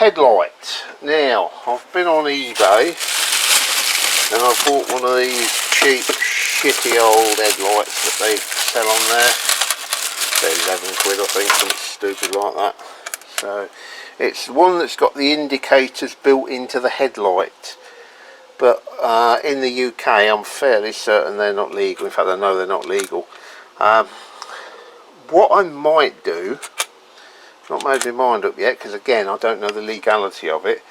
headlight. Now, I've been on eBay and I've bought one of these cheap, shitty old headlights that they sell on there. They're 11 quid, I think, something stupid like that. So, it's one that's got the indicators built into the headlight. But in the UK, I'm fairly certain they're not legal. In fact, I know they're not legal. What I might do, not made my mind up yet, because again, I don't know the legality of it,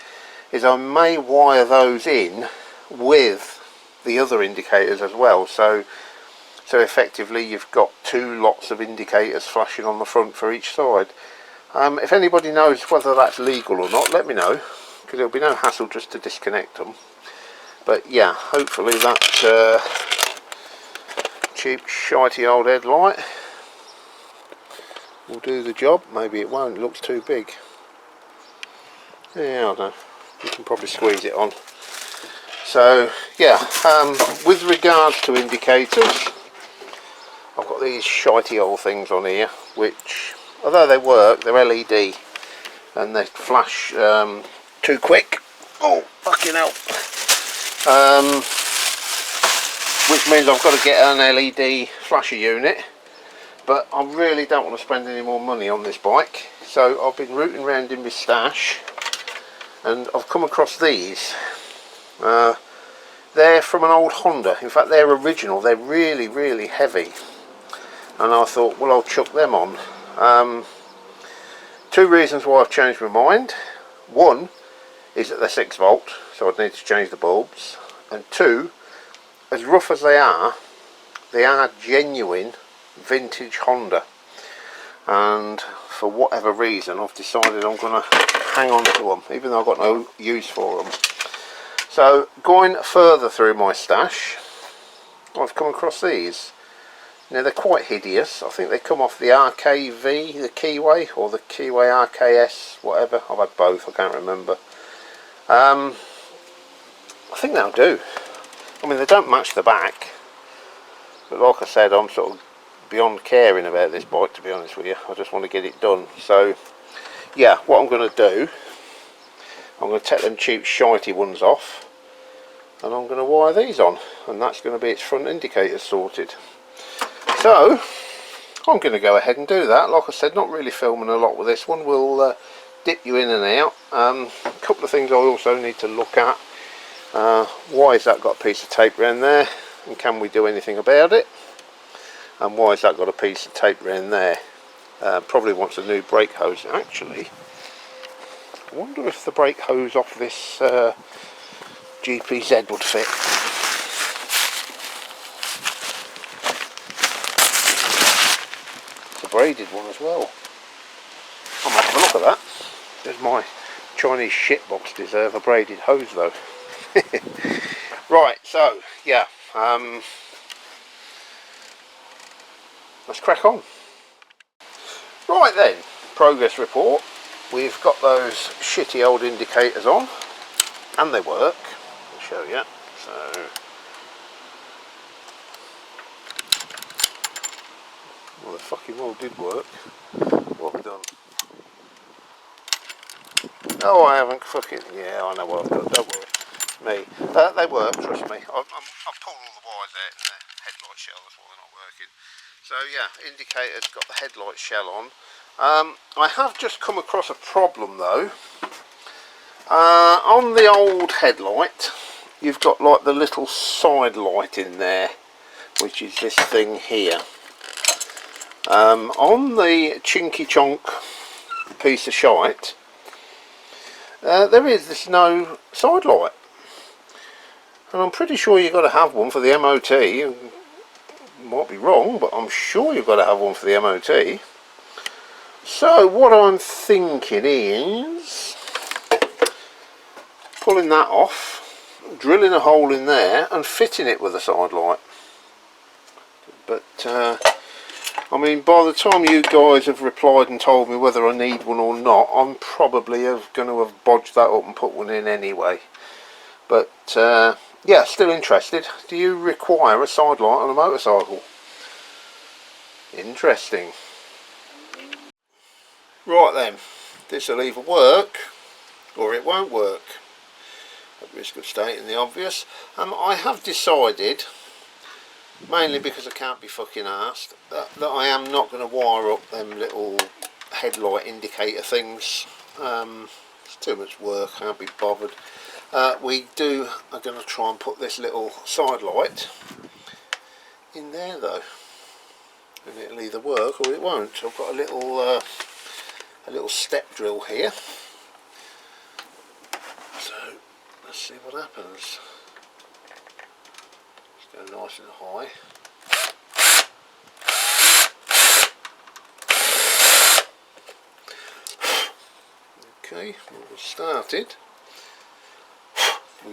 is I may wire those in with the other indicators as well. So effectively, you've got two lots of indicators flashing on the front for each side. If anybody knows whether that's legal or not, let me know, because there'll be no hassle just to disconnect them. But yeah, hopefully that cheap, shitey old headlight will do the job. Maybe it won't, it looks too big. Yeah, I don't know, you can probably squeeze it on. So yeah, with regards to indicators, I've got these shitey old things on here, which, although they work, they're LED and they flash too quick. Oh, fucking hell. Which means I've got to get an LED flasher unit, but I really don't want to spend any more money on this bike. So I've been rooting around in my stash and I've come across these. They're from an old Honda. In fact, they're original. They're really heavy, and I thought, well, I'll chuck them on. Two reasons why I've changed my mind. One is that they're 6 volt, so I'd need to change the bulbs, and two, as rough as they are genuine vintage Honda, and for whatever reason I've decided I'm going to hang on to them, even though I've got no use for them. So going further through my stash, I've come across these. Now they're quite hideous. I think they come off the RKV, the Keyway, or the Keyway RKS, whatever. I've had both, I can't remember. I think that'll do. I mean, they don't match the back, but like I said, I'm sort of beyond caring about this bike, to be honest with you. I just want to get it done. So yeah, what I'm going to do, I'm going to take them cheap shitey ones off and I'm going to wire these on, and that's going to be its front indicators sorted. So I'm going to go ahead and do that. Like I said, not really filming a lot with this one. We'll dip you in and out. A couple of things I also need to look at. Why has that got a piece of tape around there, and can we do anything about it? And why has that got a piece of tape around there? Probably wants a new brake hose. Actually, I wonder if the brake hose off this GPZ would fit. It's a braided one as well. I might have a look at that. Does my Chinese shitbox deserve a braided hose though? Right, so yeah, let's crack on. Right then, progress report. We've got those shitty old indicators on, and they work. I'll show you. So, well, they fucking well did work. What have I done? Oh, I haven't fucking, yeah, I know what I've done, don't worry. Me. They work, trust me. I've pulled all the wires out in the headlight shell, that's why they're not working. So yeah, indicator's got the headlight shell on. I have just come across a problem though. On the old headlight, you've got like the little side light in there, which is this thing here. On the chinky chonk piece of shite, there's no side light. And I'm pretty sure you've got to have one for the MOT. Might be wrong, but I'm sure you've got to have one for the MOT. So what I'm thinking is pulling that off, drilling a hole in there and fitting it with a side light. But I mean, by the time you guys have replied and told me whether I need one or not, I'm probably going to have bodged that up and put one in anyway. But yeah, still interested. Do you require a side light on a motorcycle? Interesting. Right then, this will either work or it won't work. At risk of stating the obvious, I have decided, mainly because I can't be fucking arsed, that I am not going to wire up them little headlight indicator things. It's too much work, I can't be bothered. We are going to try and put this little side light in there though, and it'll either work or it won't. I've got a little step drill here, so let's see what happens. Let's go nice and high. Okay, well, we've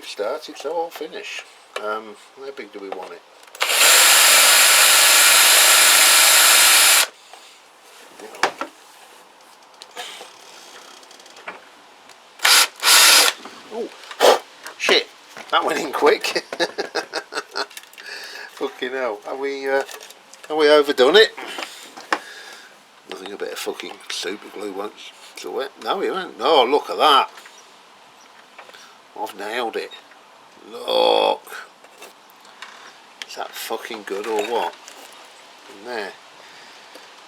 started, so I'll finish. How big do we want it? Oh, shit, that went in quick. Fucking hell, have we overdone it? I think a bit of fucking super glue won't so it. No, we won't. No, look at that. I've nailed it. Look. Is that fucking good or what? And there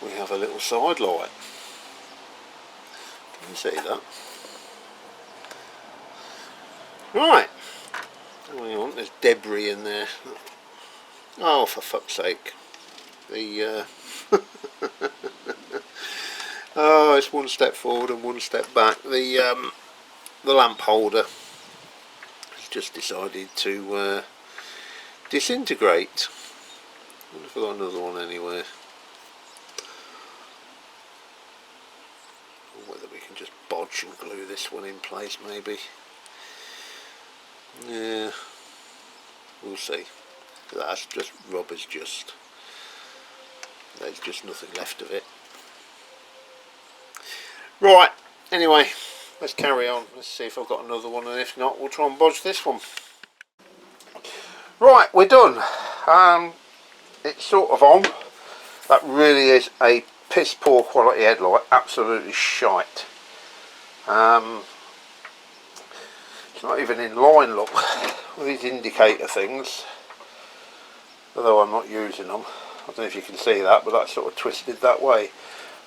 we have a little side light. Can you see that? Right. Oh, hang on, there's debris in there. Oh, for fuck's sake. The oh, it's one step forward and one step back. The lamp holder has just decided to disintegrate. I wonder if I've got another one anywhere. Or whether we can just bodge and glue this one in place, maybe. Yeah, we'll see. That's just rubber's just. There's just nothing left of it. Right, anyway, let's carry on. Let's see if I've got another one, and if not, we'll try and bodge this one. Right, we're done. It's sort of on. That really is a piss poor quality headlight, absolutely shite. It's not even in line, look, with these indicator things, although I'm not using them. I don't know if you can see that, but that's sort of twisted that way,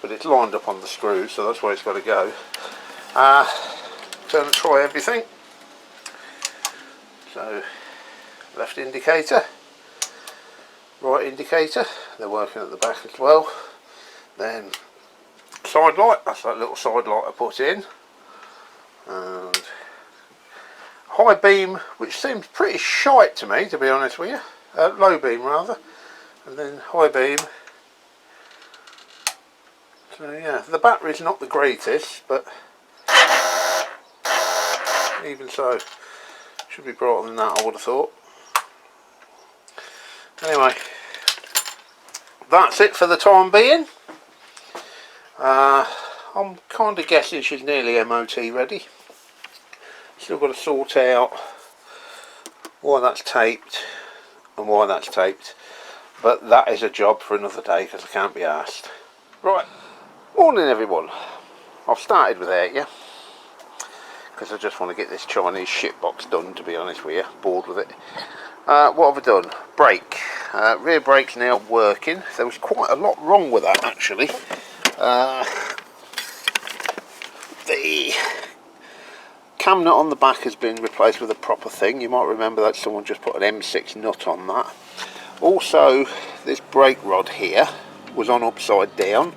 but it's lined up on the screws, so that's where it's got to go. Going to try everything. So left indicator, right indicator, they're working at the back as well. Then side light, that's that little side light I put in, and high beam, which seems pretty shite to me, to be honest with you. Low beam rather, and then high beam. So yeah, the battery's not the greatest, but even so, should be brighter than that, I would have thought. Anyway, that's it for the time being. I'm kind of guessing she's nearly MOT ready. Still got to sort out why that's taped and why that's taped, but that is a job for another day because I can't be asked. Right, morning everyone. I've started without you because I just want to get this Chinese shitbox done, to be honest with you. Bored with it. What have I done? Brake. Rear brake's now working. There was quite a lot wrong with that actually. The cam nut on the back has been replaced with a proper thing. You might remember that someone just put an M6 nut on that. Also, this brake rod here was on upside down.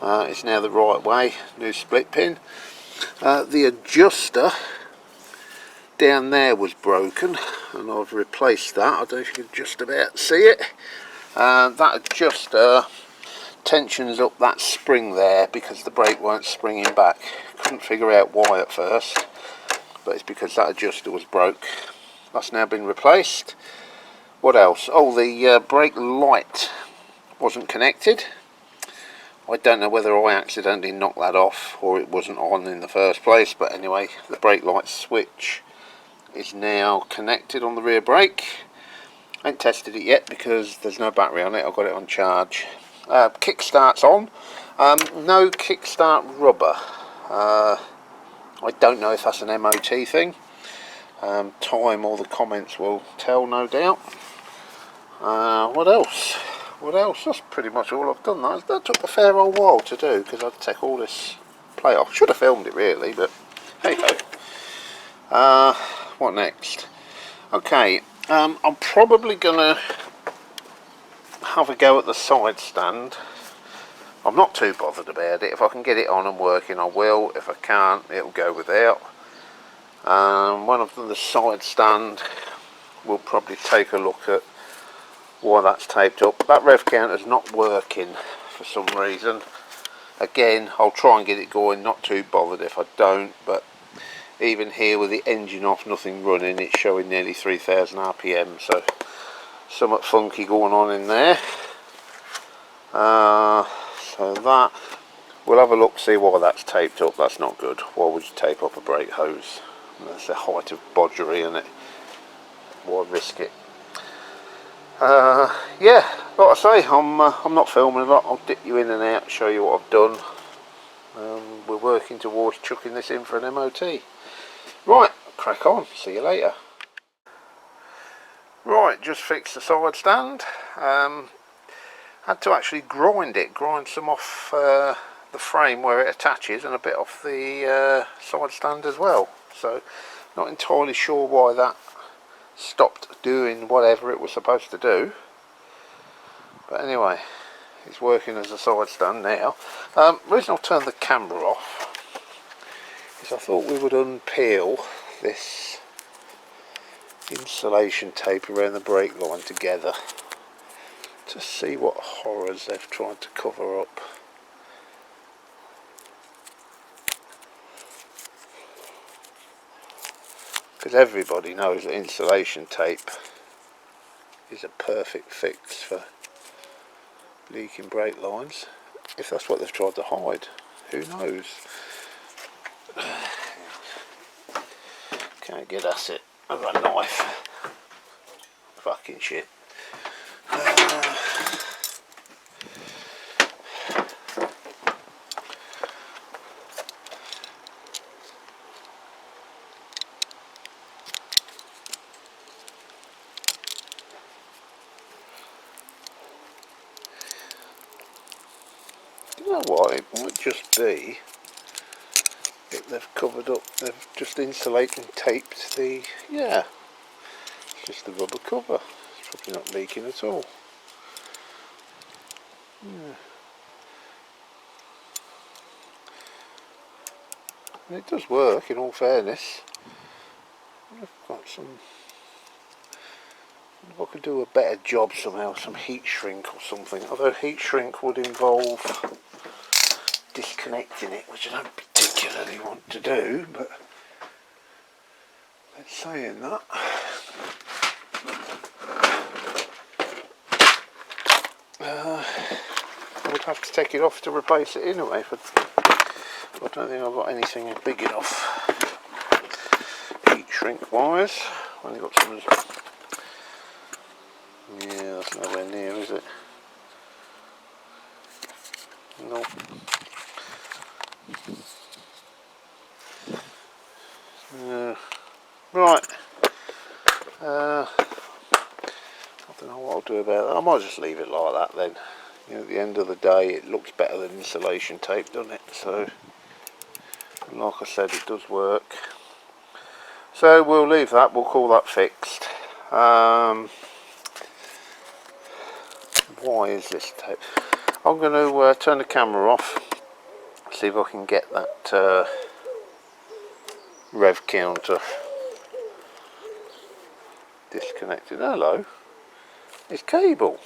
It's now the right way, new split pin. The adjuster down there was broken and I've replaced that. I don't know if you can just about see it. That adjuster tensions up that spring there because the brake weren't springing back. Couldn't figure out why at first, but it's because that adjuster was broke. That's now been replaced. What else? Oh, the brake light wasn't connected. I don't know whether I accidentally knocked that off or it wasn't on in the first place, but anyway, the brake light switch is now connected on the rear brake. I haven't tested it yet because there's no battery on it. I've got it on charge. Kickstart's on. No kickstart rubber. I don't know if that's an MOT thing. Time or the comments will tell, no doubt. What else? What else? That's pretty much all I've done. That took a fair old while to do because I'd take all this plate off. Should have filmed it really, but hey ho. What next? Okay, I'm probably gonna have a go at the side stand. I'm not too bothered about it. If I can get it on and working, I will. If I can't, it'll go without. When I've done the side stand, we'll probably take a look at why that's taped up. That rev counter's not working for some reason. Again, I'll try and get it going, not too bothered if I don't, but even here with the engine off, nothing running, it's showing nearly 3000 RPM, so somewhat funky going on in there. So that, we'll have a look, see why that's taped up. That's not good. Why would you tape up a brake hose? That's the height of bodgery, isn't it? Why risk it? Yeah, like I say, I'm not filming a lot. I'll dip you in and out, show you what I've done. We're working towards chucking this in for an MOT. Right, crack on. See you later. Right, just fixed the side stand. Had to actually grind some off the frame where it attaches and a bit off the side stand as well. So, not entirely sure why that stopped doing whatever it was supposed to do, but anyway, it's working as a side stand now. The reason I've turned the camera off is I thought we would unpeel this insulation tape around the brake line together to see what horrors they've tried to cover up. Because everybody knows that insulation tape is a perfect fix for leaking brake lines. If that's what they've tried to hide, who knows? Can't get at it with a knife. Fucking shit. You know what, it might just be that they've covered up, they've just insulated and taped the, yeah, it's just the rubber cover. It's probably not leaking at all. Yeah. And it does work, in all fairness. I've got some, if I could do a better job somehow, some heat shrink or something, although heat shrink would involve disconnecting it, which I don't particularly want to do, but let's saying that. I would have to take it off to replace it anyway, but I don't think I've got anything big enough heat shrink wise. I've only got some, yeah, that's nowhere near, is it? Nope. Right, I don't know what I'll do about that. I might just leave it like that then. You know, at the end of the day it looks better than insulation tape, doesn't it? So, like I said, it does work. So we'll leave that, we'll call that fixed. Why is this tape? I'm going to turn the camera off, see if I can get that rev counter disconnected. Hello, it's cable.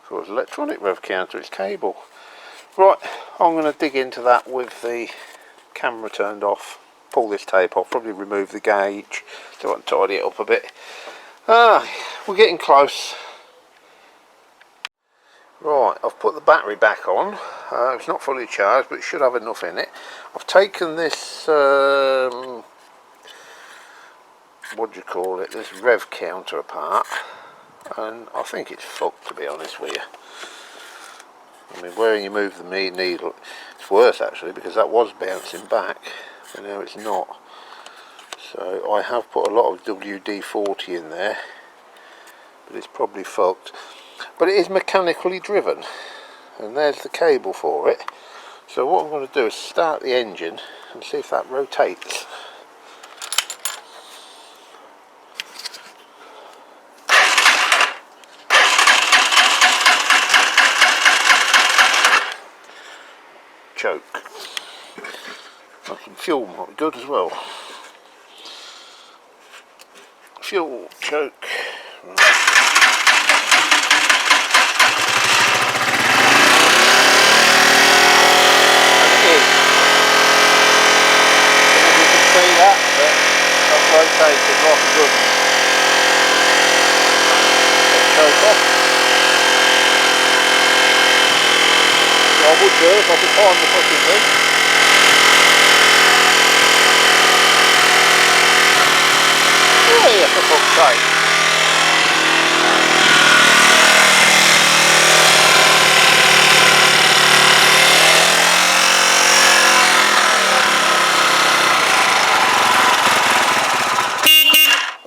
So it's electronic rev counter, it's cable. Right, I'm going to dig into that with the camera turned off, pull this tape off, probably remove the gauge so I can tidy it up a bit. We're getting close. Right, I've put the battery back on. It's not fully charged, but it should have enough in it. I've taken this, what do you call it, this rev counter apart, and I think it's fucked, to be honest with you. I mean, where you move the needle, it's worse actually, because that was bouncing back, but now it's not. So I have put a lot of WD-40 in there, but it's probably fucked. But it is mechanically driven, and there's the cable for it. So what I'm going to do is start the engine and see if that rotates. Choke. Some fuel might be good as well. Fuel, choke. Right. See that, but that's rotated like a good one. Choke off. What I would do if I could find the fucking thing. Yeah, for fuck's sake.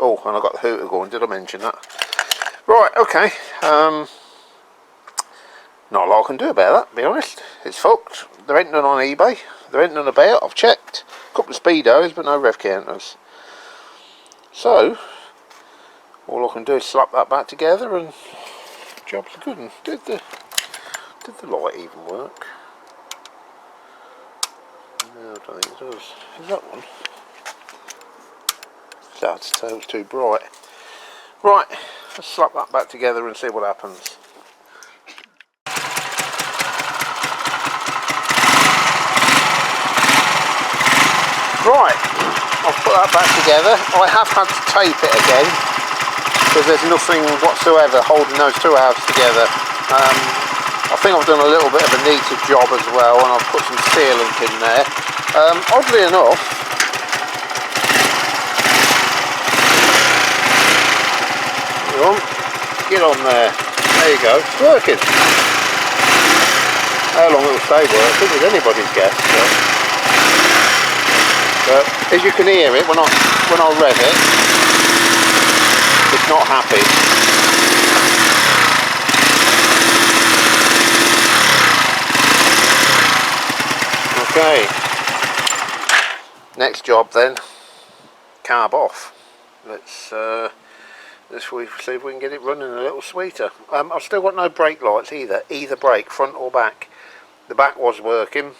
Oh, and I got the hooter going, did I mention that? Right, okay. Not a lot I can do about that, to be honest. It's fucked. There ain't none on eBay. There ain't none about. I've checked. A couple of speedos, but no rev counters. So, all I can do is slap that back together and job's good. And did the light even work? No, I don't think it does. Is that one? That's too bright. Right, let's slap that back together and see what happens. Right, I've put that back together. I have had to tape it again because there's nothing whatsoever holding those two halves together. I think I've done a little bit of a neater job as well, and I've put some sealant in there. Oddly enough, get on there. There you go. It's working. How long it will stay working is anybody's guess. But as you can hear it when I rev it, it's not happy. Okay. Next job then. Carb off. Let's see if we can get it running a little sweeter. I've still got no brake lights either brake, front or back. The back was working.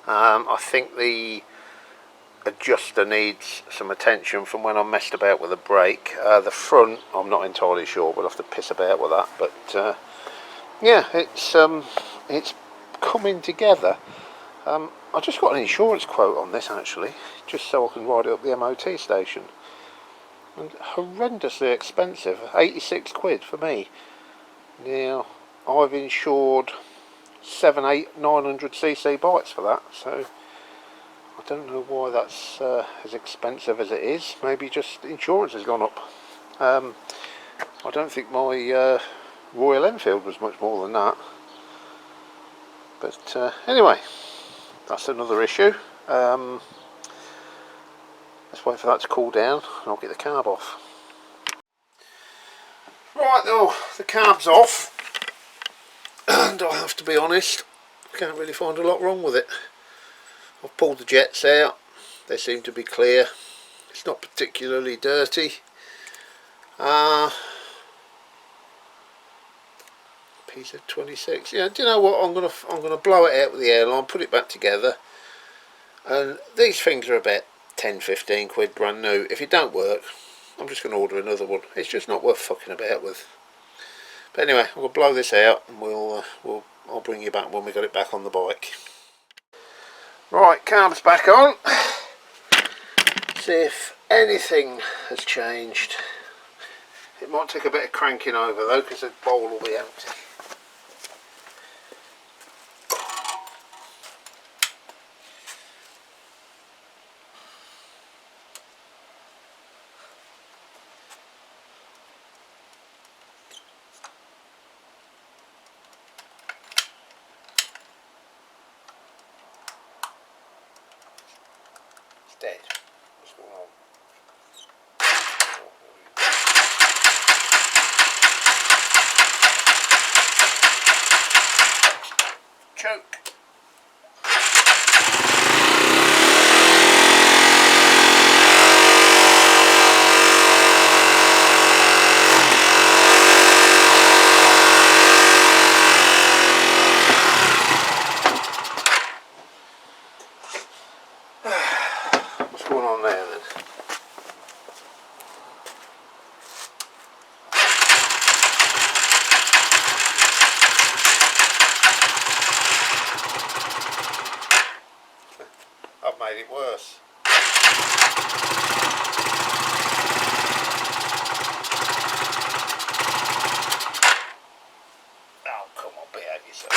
I think the adjuster needs some attention from when I messed about with the brake. The front, I'm not entirely sure, we'll have to piss about with that. But yeah, it's coming together. I just got an insurance quote on this actually, just so I can ride it up the MOT station. And horrendously expensive, 86 quid for me. Now, I've insured 900cc bikes for that, so I don't know why that's as expensive as it is. Maybe just insurance has gone up. I don't think my Royal Enfield was much more than that. But anyway, that's another issue. Let's wait for that to cool down and I'll get the carb off. Right though, the carb's off, and I have to be honest, I can't really find a lot wrong with it. I've pulled the jets out, they seem to be clear. It's not particularly dirty. Piece of 26. Yeah, do you know what? I'm gonna blow it out with the airline, put it back together, and these things are about 10-15 quid brand new. If it don't work, I'm just going to order another one. It's just not worth fucking about with. But anyway, I'm going to blow this out and I'll bring you back when we got it back on the bike. Right, carb's back on. See if anything has changed. It might take a bit of cranking over though, because the bowl will be empty. dead. What's going on? Choke. What's going on there then? I've made it worse. Oh, come on, behave yourself.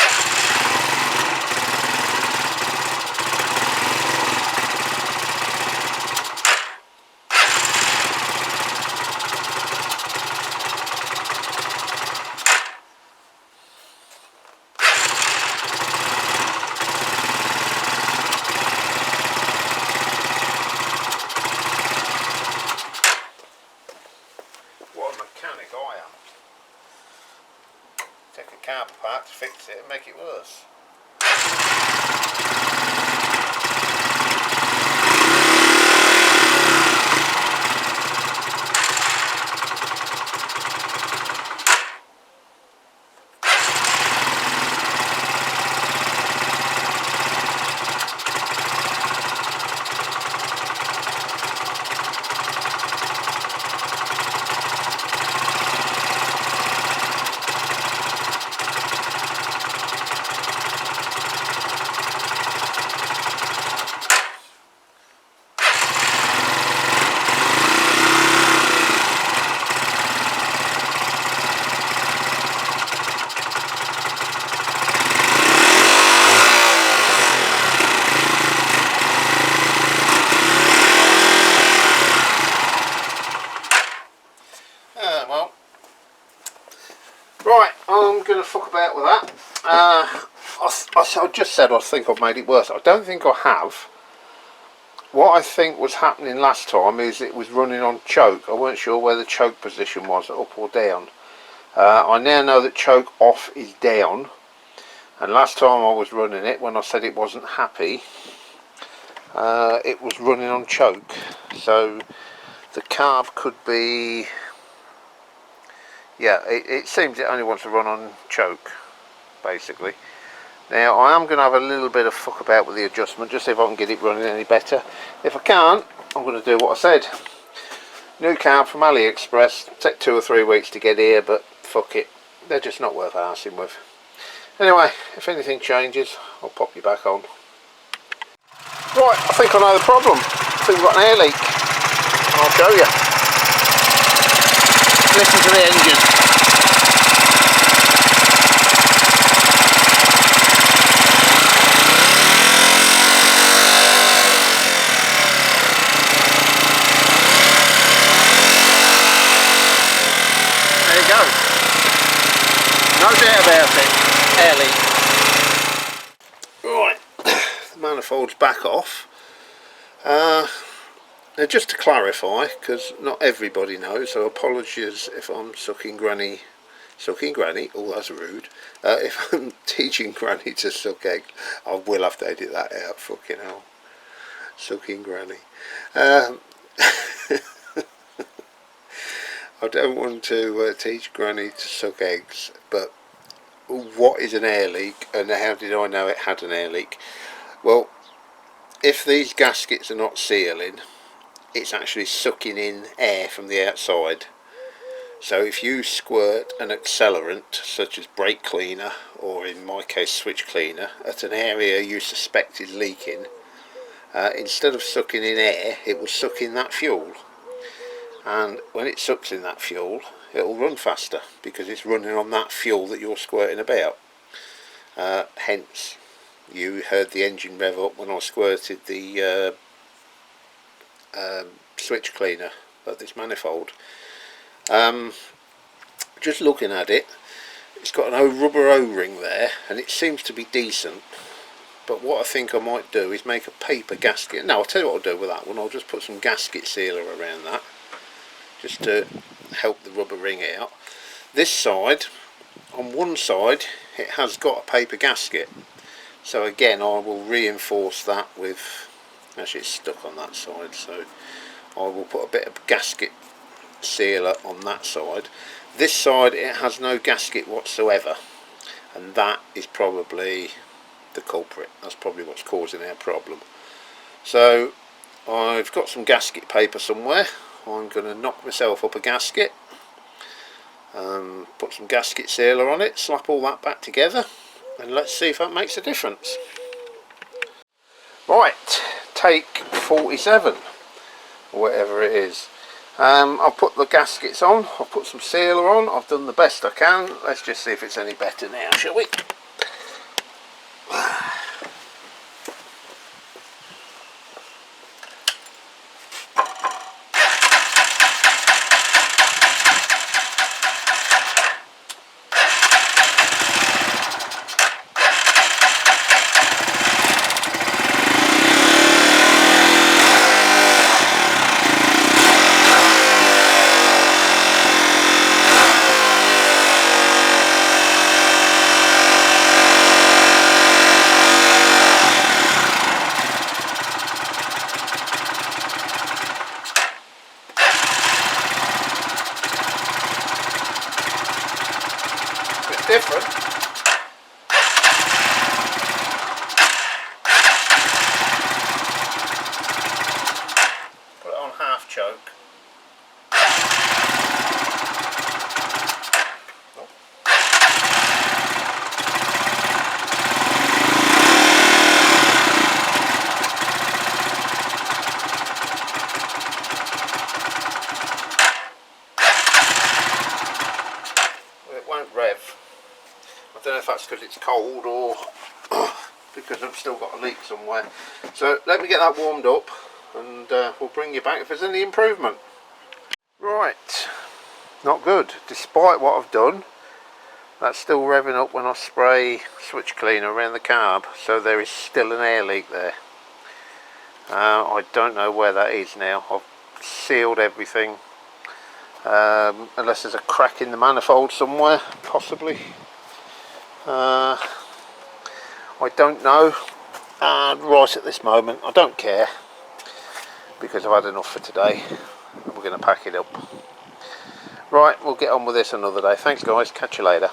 What a mechanic I am. Take a carb apart to fix it and make it worse. Well, right, I'm going to fuck about with that. I just said I think I've made it worse. I don't think I have. What I think was happening last time is it was running on choke. I weren't sure where the choke position was, up or down. I now know that choke off is down, and last time I was running it, when I said it wasn't happy, it was running on choke. So the carb could be, yeah, it seems it only wants to run on choke basically. Now I am going to have a little bit of fuck about with the adjustment, just see if I can get it running any better. If I can't, I'm going to do what I said. New carb from AliExpress, take 2 or 3 weeks to get here, but fuck it, they're just not worth arsing with. Anyway, if anything changes, I'll pop you back on. Right, I think I know the problem. I think we've got an air leak. I'll show you. Listen to the engine. There you go. No doubt about it. Air leak. Right, the manifold's back off. Now just to clarify, because not everybody knows, so apologies if I'm sucking granny, oh that's rude, if I'm teaching granny to suck egg. I will have to edit that out, fucking hell, sucking granny. I don't want to teach granny to suck eggs, but what is an air leak and how did I know it had an air leak? Well, if these gaskets are not sealing, it's actually sucking in air from the outside. So if you squirt an accelerant such as brake cleaner, or in my case switch cleaner, at an area you suspect is leaking, instead of sucking in air, it will suck in that fuel. And when it sucks in that fuel, it'll run faster because it's running on that fuel that you're squirting about. Hence, you heard the engine rev up when I squirted the switch cleaner of this manifold. Just looking at it, it's got an rubber O-ring there and it seems to be decent. but what I think I might do is make a paper gasket. No, I'll tell you what I'll do with that one. I'll just put some gasket sealer around that, just to help the rubber ring out. This side, on one side, it has got a paper gasket, so again I will reinforce that with, actually it's stuck on that side, so I will put a bit of gasket sealer on that side. This side it has no gasket whatsoever, and that is probably the culprit. That's probably what's causing our problem. So I've got some gasket paper somewhere. I'm going to knock myself up a gasket, put some gasket sealer on it, slap all that back together, and let's see if that makes a difference. Right, take 47 or whatever it is. I've put the gaskets on, I've put some sealer on, I've done the best I can. Let's just see if it's any better now, shall we? Different. Put it on half choke. Oh. Well, it won't rev. I don't know if that's because it's cold or because I've still got a leak somewhere. So let me get that warmed up, and we'll bring you back if there's any improvement. Right, not good. Despite what I've done, that's still revving up when I spray switch cleaner around the carb, so there is still an air leak there. I don't know where that is now. I've sealed everything, unless there's a crack in the manifold somewhere, possibly. I don't know, and right at this moment I don't care, because I've had enough for today and we're going to pack it up. Right, we'll get on with this another day. Thanks guys, catch you later.